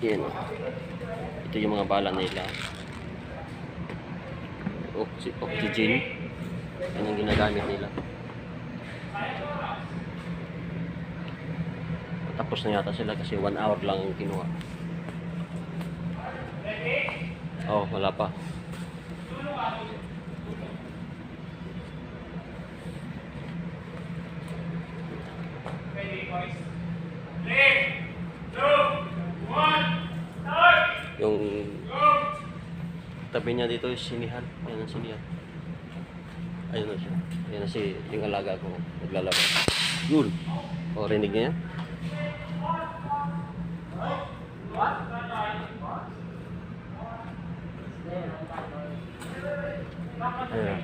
Yan. Ito yung mga bala nila. Oxygen. Yan ang ginagamit nila. Tapos na yata sila kasi 1 hour lang ang kinuha. Oh, wala pa. Yung tabi niya dito yung sinihan. Ayan ang sinihan. Ayun na siya. Ayan na yung alaga ko. Naglalaro. Yun. O, rinig niya yan? Ayan.